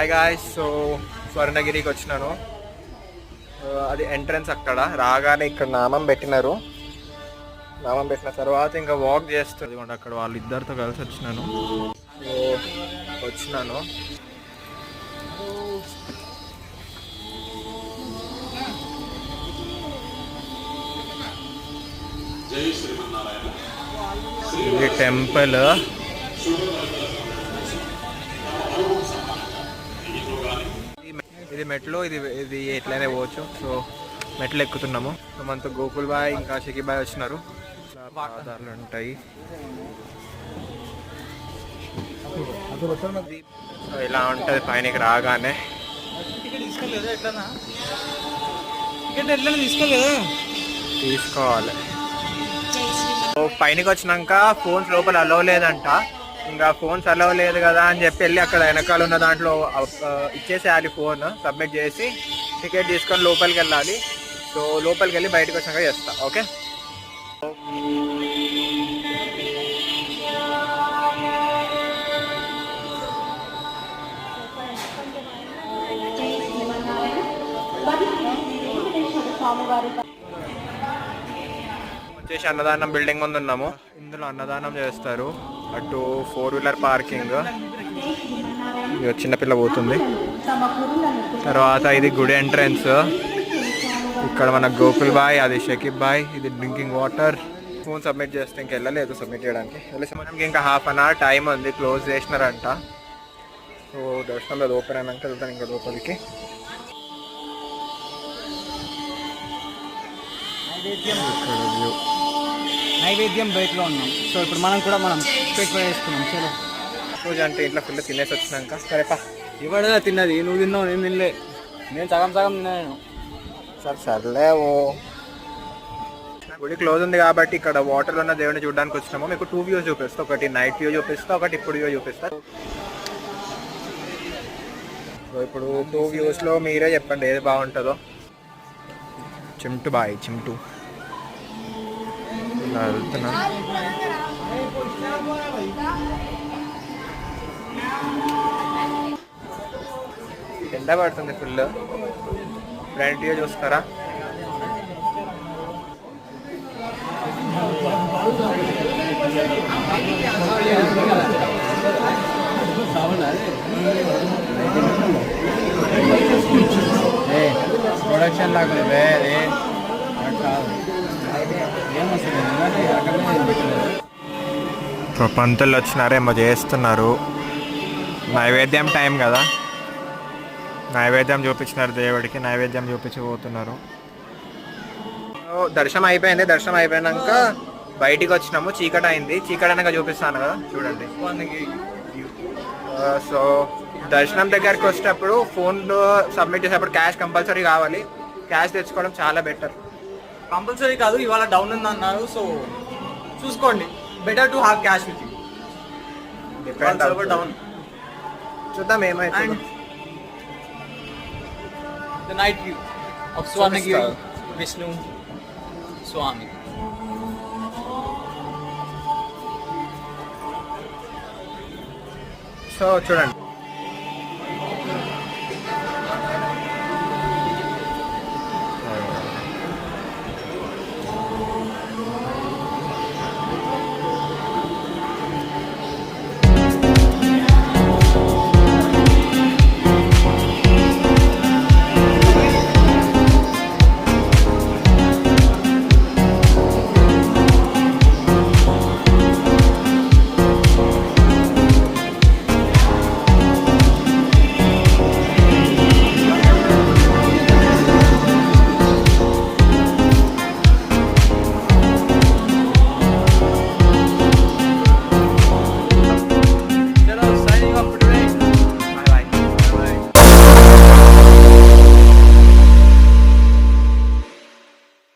Hi guys. So స్వర్ణగిరికి వచ్చినాను. అది entrance. అక్కడ రాగానే ఇక్కడ నామం పెట్టినారు. నామం పెట్టిన తర్వాత ఇంకా వాక్ చేస్తుంది. అక్కడ వాళ్ళిద్దరితో కలిసి వచ్చినాను. ఇది టెంపుల్. ఇది మెట్లు. ఇది ఎట్లయినా పోవచ్చు. సో మెట్లు ఎక్కుతున్నాము. సో మనతో గోకుల్ బాయ్ ఇంకా షకీ బాయ్ వచ్చినారు. ఆధారాలు ఉంటాయి. సో ఇలా ఉంటుంది పైనకి రాగానే. తీసుకోవాలి. పైనకి వచ్చినాక ఫోన్స్ లోపల అలౌ లేదంట. ఇంకా ఫోన్స్ అలౌ లేదు కదా అని చెప్పి వెళ్ళి అక్కడ వెనకాల ఉన్న దాంట్లో ఇచ్చేసేయాలి. ఫోన్ సబ్మిట్ చేసి టికెట్ తీసుకొని లోపలికి వెళ్ళాలి. సో లోపలికి వెళ్ళి బయటకు వచ్చినాక చేస్తా. ఓకే. వచ్చేసి అన్నదానం బిల్డింగ్ ముందు ఉన్నాము. ఇందులో అన్నదానం చేస్తారు. అటు 4-వీలర్ పార్కింగ్. చిన్నపిల్ల పోతుంది. తర్వాత ఇది గుడి ఎంట్రన్స్. ఇక్కడ మన గోకుల్ బాయ్, అది షకీబ్ బాయ్. ఇది డ్రింకింగ్ వాటర్. ఫోన్ సబ్మిట్ చేస్తే ఇంక వెళ్ళలేదు సబ్మిట్ చేయడానికి. మనకి ఇంకా 1/2 an hour టైం ఉంది. క్లోజ్ చేసినారంట. సో దర్శనంలో ఓపెన్ అయినాక వెళ్తాను ఇంకా లోపలికి. నైవేద్యం బయటలో ఉన్నాం. సో ఇప్పుడు మనం కూడా వేసుకున్నాం. చలో పూజ అంటే ఇంట్లో ఫుల్ తినేసి వచ్చినాక సరేపా. ఇవాడ తిన్నది నువ్వు తిన్నావు, నేను తినలే. నేను సగం తిన్నాను. సర్లే. గుడి క్లోజ్ ఉంది కాబట్టి ఇక్కడ వాటర్లో ఉన్న దేవుడిని చూడడానికి వచ్చినాము. మీకు 2 వ్యూస్ చూపిస్తా. ఒకటి నైట్ వ్యూ చూపిస్తా, ఒకటి ఇప్పుడు వ్యూ చూపిస్తా. సో ఇప్పుడు 2 వ్యూస్లో మీరే చెప్పండి ఏది బాగుంటుందో. చిమ్టు బాయ్, చిమ్టు. ఇలా వెళ్తున్నా. ఎండ పడుతుంది ఫుల్. ఫ్రంట్ వ్యూ చూస్తారా? ప్రొడక్షన్ లాగా పంతులు వచ్చినారేమో చేస్తున్నారు. నైవేద్యం టైం కదా. నైవేద్యం చూపించినారు దేవుడికి. నైవేద్యం చూపించబోతున్నారు. దర్శనం అయిపోయింది. దర్శనం అయిపోయినాక బయటికి వచ్చినాము. చీకటి అయింది. చీకటి అనగా చూపిస్తాను కదా చూడండి. సో దర్శనం దగ్గరికి వచ్చేటప్పుడు ఫోన్లో సబ్మిట్ చేసేటప్పుడు క్యాష్ కంపల్సరీ కావాలి. క్యాష్ తెచ్చుకోవడం చాలా బెటర్. కంపల్సరీ కాదు, ఇవాళ డౌన్ ఉంది అన్నారు. సో చూసుకోండి. Better to have cash with you. Depend down. చూద్దాం ఏమైతే. The night view of Swarnagiri Vishnu Swamy. So చూడండి.